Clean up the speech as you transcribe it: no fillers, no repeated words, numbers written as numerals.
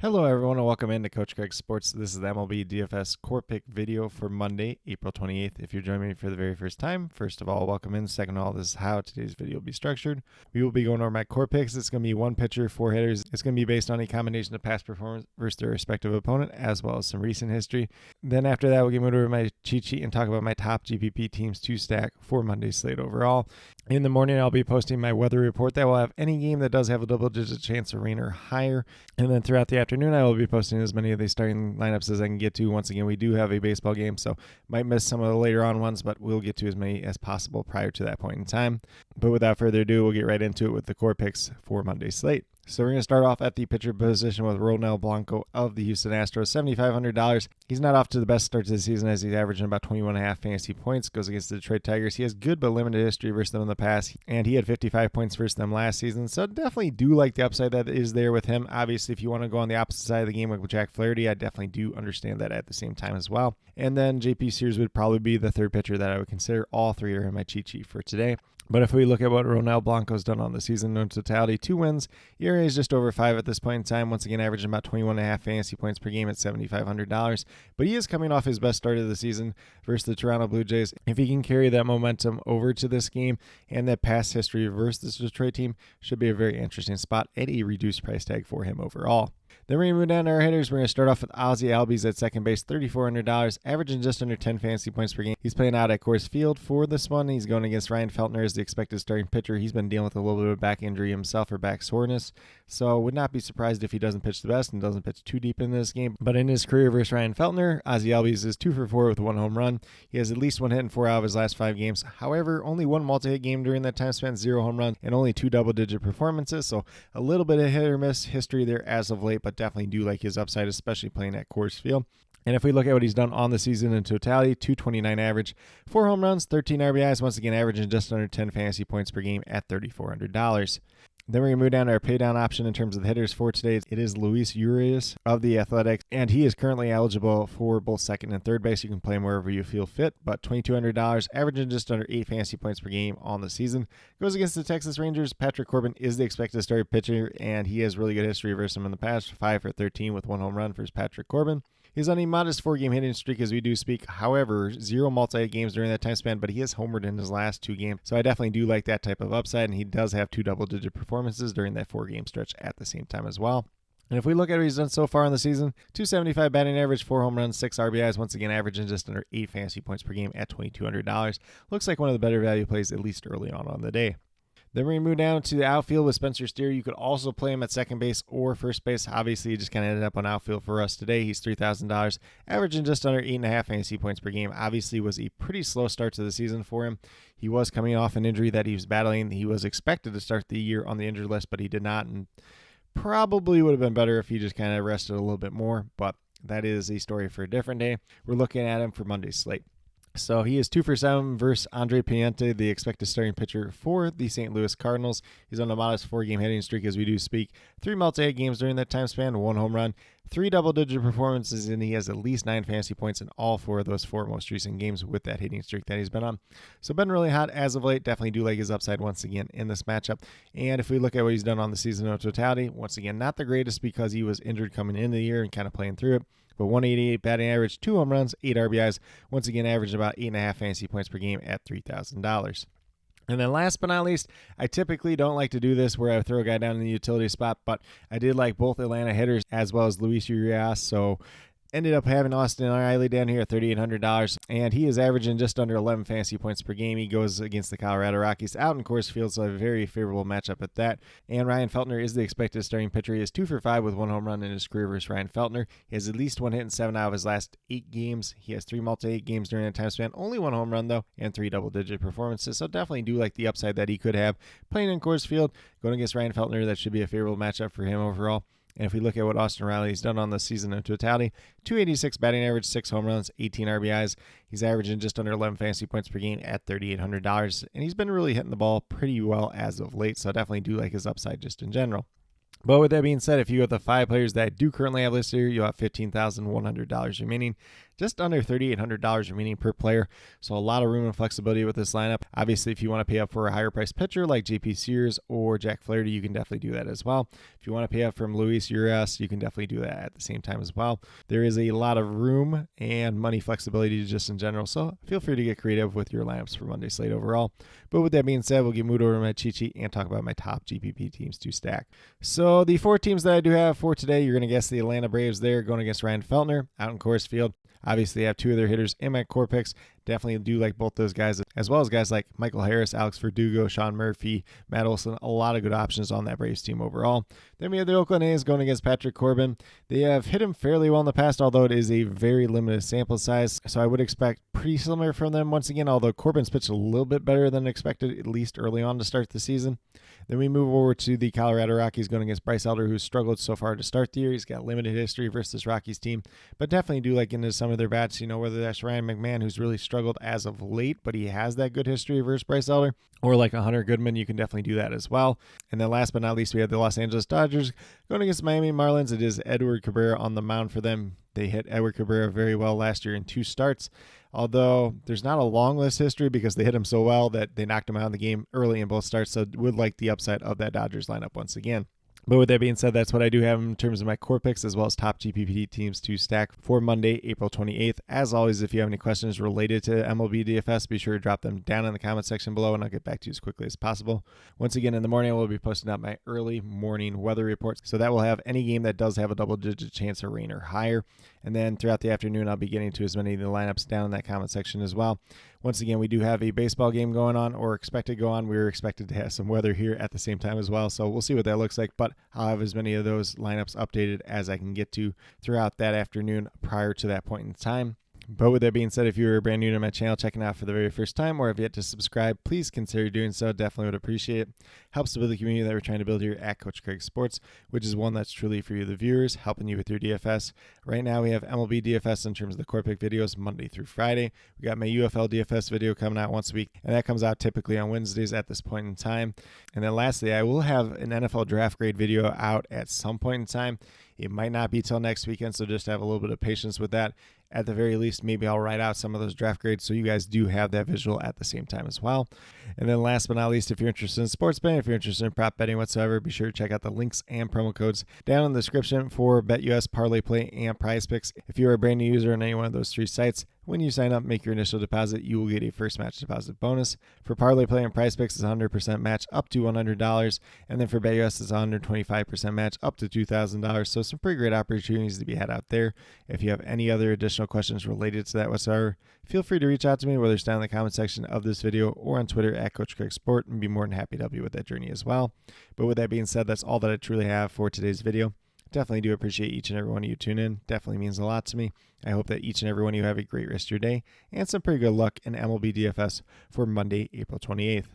Hello everyone and welcome into Coach Craig Sports. This is the MLB DFS Core Pick video for Monday, April 28th. If you're joining me for the very first time, first of all, welcome in. Second of all, this is how today's video will be structured. We will be going over my core picks. It's going to be one pitcher, four hitters. It's going to be based on a combination of past performance versus their respective opponent, as well as some recent history. Then after that, we'll get over my cheat sheet and talk about my top GPP teams to stack for Monday's slate overall. In the morning, I'll be posting my weather report that will have any game that does have a double-digit chance of rain or higher. And then throughout the afternoon, I will be posting as many of these starting lineups as I can get to. Once again, we do have a baseball game, so might miss some of the later on ones, but we'll get to as many as possible prior to that point in time. But without further ado, we'll get right into it with the core picks for Monday's slate. So we're going to start off at the pitcher position with Ronel Blanco of the Houston Astros, $7,500. He's not off to the best start to the season as he's averaging about 21.5 fantasy points. Goes against the Detroit Tigers. He has good but limited history versus them in the past, and he had 55 points versus them last season. So definitely do like the upside that is there with him. Obviously, if you want to go on the opposite side of the game with Jack Flaherty, I definitely do understand that at the same time as well. And then JP Sears would probably be the third pitcher that I would consider. All three are in my cheat sheet for today. But if we look at what Ronel Blanco's done on the season in totality, 2 wins, ERA is just over 5 at this point in time, once again averaging about 21.5 fantasy points per game at $7,500. But he is coming off his best start of the season versus the Toronto Blue Jays. If he can carry that momentum over to this game and that past history versus this Detroit team, should be a very interesting spot at a reduced price tag for him overall. Then we're going to move down to our hitters. We're going to start off with Ozzie Albies at second base, $3,400, averaging just under 10 fantasy points per game. He's playing out at Coors Field for this one. He's going against Ryan Feltner as the expected starting pitcher. He's been dealing with a little bit of back injury himself or back soreness, so would not be surprised if he doesn't pitch the best and doesn't pitch too deep in this game. But in his career versus Ryan Feltner, Ozzie Albies is 2 for 4 with 1 home run. He has at least 1 hit in 4 out of his last 5 games. However, only 1 multi-hit game during that time span, 0 home runs, and only 2 double-digit performances. So a little bit of hit or miss history there as of late, but definitely do like his upside, especially playing at Coors Field. And if we look at what he's done on the season in totality, 229 average, 4 home runs, 13 RBIs, once again averaging just under 10 fantasy points per game at $3,400. Then we're going to move down to our pay down option in terms of the hitters for today. It is Luis Urias of the Athletics, and he is currently eligible for both second and third base. You can play him wherever you feel fit, but $2,200, averaging just under 8 fantasy points per game on the season. Goes against the Texas Rangers. Patrick Corbin is the expected starting pitcher, and he has really good history versus him in the past. 5 for 13 with 1 home run for Patrick Corbin. He's on a modest 4-game hitting streak as we do speak. However, 0 multi-hit games during that time span, but he has homered in his last 2 games. So I definitely do like that type of upside, and he does have 2 double-digit performances during that 4-game stretch at the same time as well. And if we look at what he's done so far in the season, 275 batting average, 4 home runs, 6 RBIs, once again averaging just under 8 fantasy points per game at $2,200. Looks like one of the better value plays, at least early on the day. Then we're going to move down to the outfield with Spencer Steer. You could also play him at second base or first base. Obviously, he just kind of ended up on outfield for us today. He's $3,000, averaging just under 8.5 fantasy points per game. Obviously, was a pretty slow start to the season for him. He was coming off an injury that he was battling. He was expected to start the year on the injured list, but he did not, and probably would have been better if he just kind of rested a little bit more, but that is a story for a different day. We're looking at him for Monday's slate. So he is 2 for 7 versus Andre Piante, the expected starting pitcher for the St. Louis Cardinals. He's on a modest 4-game hitting streak as we do speak. 3 multi-hit games during that time span, 1 home run, 3 double-digit performances, and he has at least 9 fantasy points in all 4 of those 4 most recent games with that hitting streak that he's been on. So been really hot as of late. Definitely do like his upside once again in this matchup. And if we look at what he's done on the season in totality, once again, not the greatest because he was injured coming into the year and kind of playing through it. But 188 batting average, 2 home runs, 8 RBIs, once again averaging about 8.5 fantasy points per game at $3,000. And then last but not least, I typically don't like to do this where I throw a guy down in the utility spot, but I did like both Atlanta hitters as well as Luis Urias, so ended up having Austin Riley down here at $3,800, and he is averaging just under 11 fantasy points per game. He goes against the Colorado Rockies out in Coors Field, so a very favorable matchup at that. And Ryan Feltner is the expected starting pitcher. He is 2 for 5 with 1 home run in his career versus Ryan Feltner. He has at least 1 hit in 7 out of his last 8 games. He has 3 multi-hit games during that time span, only 1 home run though, and 3 double-digit performances. So definitely do like the upside that he could have playing in Coors Field, going against Ryan Feltner. That should be a favorable matchup for him overall. And if we look at what Austin Riley's done on the season in totality, 286 batting average, 6 home runs, 18 RBIs. He's averaging just under 11 fantasy points per game at $3,800. And he's been really hitting the ball pretty well as of late, so I definitely do like his upside just in general. But with that being said, if you have the 5 players that I do currently have listed here, you'll have $15,100 remaining. just under $3,800 remaining per player. So a lot of room and flexibility with this lineup. Obviously, if you want to pay up for a higher price pitcher like JP Sears or Jack Flaherty, you can definitely do that as well. If you want to pay up from Luis Urias, you can definitely do that at the same time as well. There is a lot of room and money flexibility just in general, so feel free to get creative with your lineups for Monday slate overall. But with that being said, we'll get moved over to my cheat sheet and talk about my top GPP teams to stack. So the 4 teams that I do have for today, you're going to guess the Atlanta Braves there going against Ryan Feltner out in Coors Field. Obviously, I have 2 of their hitters in my core picks. Definitely do like both those guys, as well as guys like Michael Harris, Alex Verdugo, Sean Murphy, Matt Olson. A lot of good options on that Braves team overall. Then we have the Oakland A's going against Patrick Corbin. They have hit him fairly well in the past, although it is a very limited sample size. So I would expect pretty similar from them once again, although Corbin's pitched a little bit better than expected, at least early on to start the season. Then we move over to the Colorado Rockies going against Bryce Elder, who's struggled so far to start the year. He's got limited history versus this Rockies team, but definitely do like into some of their bats, whether that's Ryan McMahon, who's really struggled as of late, but he has that good history versus Bryce Elder, or like a Hunter Goodman, you can definitely do that as well. And then last but not least, we have the Los Angeles Dodgers going against Miami Marlins. It is Edward Cabrera on the mound for them. They hit Edward Cabrera very well last year in 2 starts, although there's not a long list history because they hit him so well that they knocked him out of the game early in both starts, so would like the upside of that Dodgers lineup once again. But with that being said, that's what I do have in terms of my core picks as well as top GPP teams to stack for Monday, April 28th. As always, if you have any questions related to MLB DFS, be sure to drop them down in the comment section below and I'll get back to you as quickly as possible. Once again, in the morning, I will be posting out my early morning weather reports. So that will have any game that does have a double-digit chance of rain or higher. And then throughout the afternoon, I'll be getting to as many of the lineups down in that comment section as well. Once again, we do have a baseball game going on or expected to go on. We're expected to have some weather here at the same time as well. So we'll see what that looks like, but I'll have as many of those lineups updated as I can get to throughout that afternoon prior to that point in time. But with that being said, if you're brand new to my channel, checking out for the very first time, or have yet to subscribe, please consider doing so. Definitely would appreciate it. Helps to build the community that we're trying to build here at Coach Craig Sports, which is one that's truly for you, the viewers, helping you with your DFS. Right now, we have MLB DFS in terms of the core pick videos Monday through Friday. We got my UFL DFS video coming out once a week, and that comes out typically on Wednesdays at this point in time. And then lastly, I will have an NFL draft grade video out at some point in time. It might not be till next weekend, so just have a little bit of patience with that. At the very least, maybe I'll write out some of those draft grades so you guys do have that visual at the same time as well. And then last but not least, if you're interested in sports betting, if you're interested in prop betting whatsoever, be sure to check out the links and promo codes down in the description for BetUS, Parlay Play, and Prize Picks. If you're a brand new user on any one of those 3 sites, when you sign up, make your initial deposit, you will get a first match deposit bonus. For Parlay Play and Prize Picks, it's 100% match up to $100. And then for BetUS, it's 125% match up to $2,000. So some pretty great opportunities to be had out there. If you have any other additional questions related to that whatsoever, feel free to reach out to me, whether it's down in the comment section of this video or on Twitter at Coach Craig Sport, and be more than happy to help you with that journey as well. But with that being said, that's all that I truly have for today's video. Definitely do appreciate each and every one of you tune in. Definitely means a lot to me. I hope that each and every one of you have a great rest of your day and some pretty good luck in MLB DFS for Monday, April 28th.